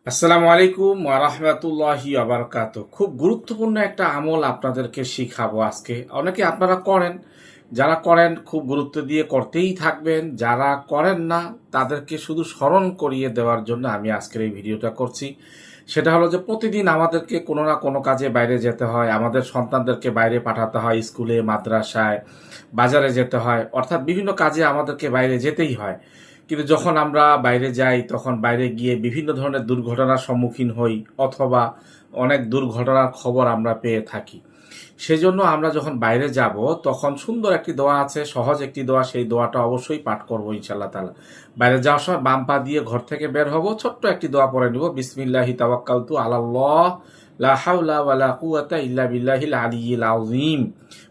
আসসালামু আলাইকুম ওয়া রাহমাতুল্লাহি ওয়া বারাকাতুহু। খুব গুরুত্বপূর্ণ একটা আমল আপনাদেরকে শিখাবো আজকে। অনেকে আপনারা করেন, যারা করেন খুব গুরুত্ব দিয়ে করতেই থাকবেন, যারা করেন না তাদেরকে শুধু স্মরণ করিয়ে দেওয়ার জন্য আমি আজকের এই ভিডিওটা করছি। সেটা হলো যে প্রতিদিন আমাদেরকে কোনো না কোনো কাজে বাইরে যেতে হয়, আমাদের সন্তানদেরকে বাইরে পাঠাতে হয়, স্কুলে, মাদ্রাসায়, বাজারে যেতে হয়, অর্থাৎ বিভিন্ন কাজে আমাদেরকে বাইরে যেতেই হয়। কিন্তু যখন আমরা বাইরে যাই তখন বাইরে গিয়ে বিভিন্ন ধরনের দুর্ঘটনার সম্মুখীন হই, অথবা অনেক দুর্ঘটনার খবর আমরা পেয়ে থাকি। সেজন্য আমরা যখন বাইরে যাব তখন সুন্দর একটি দোয়া আছে, সহজ একটি দোয়া, সেই দোয়াটা অবশ্যই পাঠ করবো ইনশাআল্লাহ তাআলা। বাইরে যাওয়ার সময় বাম পা দিয়ে ঘর থেকে বের হব, ছোট্ট একটি দোয়া পড়ে নিব, বিসমিল্লাহি তাওয়াক্কালতু আলাল্লাহ লা হাওলা ওয়ালা কুওয়াতা ইল্লা বিল্লাহিল আলিয়্যিল আযীম।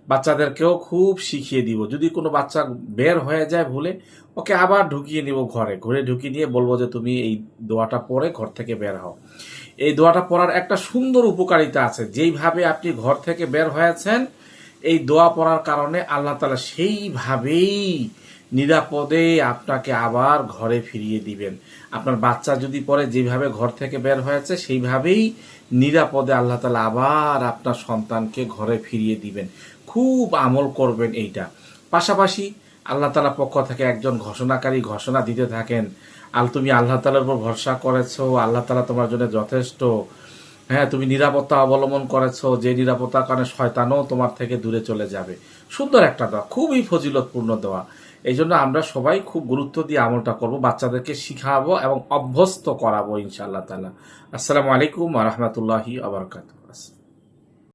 বাচ্চাদেরকেও খুব শিখিয়ে দিব, যদি কোনো বাচ্চা বের হয়ে যায় ভুলে, ওকে আবার ঢুকিয়ে নিব ঘরে, ঘুরে ঢুকিয়ে নিয়ে বলবো যে তুমি এই দোয়াটা পড়ে ঘর থেকে বের হও। এই দোয়াটা পড়ার একটা সুন্দর উপকারিতা আছে, যেইভাবে আপনি ঘর থেকে বের হয়েছেন এই দোয়া পড়ার কারণে আল্লাহ তাআলা সেইভাবেই নিরাপদে আপনাকে আবার ঘরে ফিরিয়ে দিবেন। আপনার বাচ্চা যদি পরে যেভাবে ঘর থেকে বের হয়েছে সেইভাবেই নিরাপদে আল্লাহ তাআলা আবার আপনার সন্তানকে ঘরে ফিরিয়ে দিবেন। খুব আমল করবেন এইটা। পাশাপাশি আল্লাহ তাআলার পক্ষ থেকে একজন ঘোষণাকারী ঘোষণা দিতে থাকেন, তুমি আল্লাহ তাআলার উপর ভরসা করেছো, আল্লাহ তাআলা তোমার জন্য যথেষ্ট। হ্যাঁ, তুমি নিরাপত্তা অবলম্বন করেছো, যে নিরাপত্তার কারণে শয়তানও তোমার থেকে দূরে চলে যাবে। সুন্দর একটা দোয়া, খুবই ফজিলতপূর্ণ দোয়া। এই জন্য আমরা সবাই খুব গুরুত্ব দিয়ে আমলটা করব, বাচ্চাদেরকে শিখাবো এবং অভ্যস্ত করাবো ইনশাআল্লাহ তাআলা। আসসালামু আলাইকুম ওয়া রাহমাতুল্লাহি ওয়া বারাকাতুহু।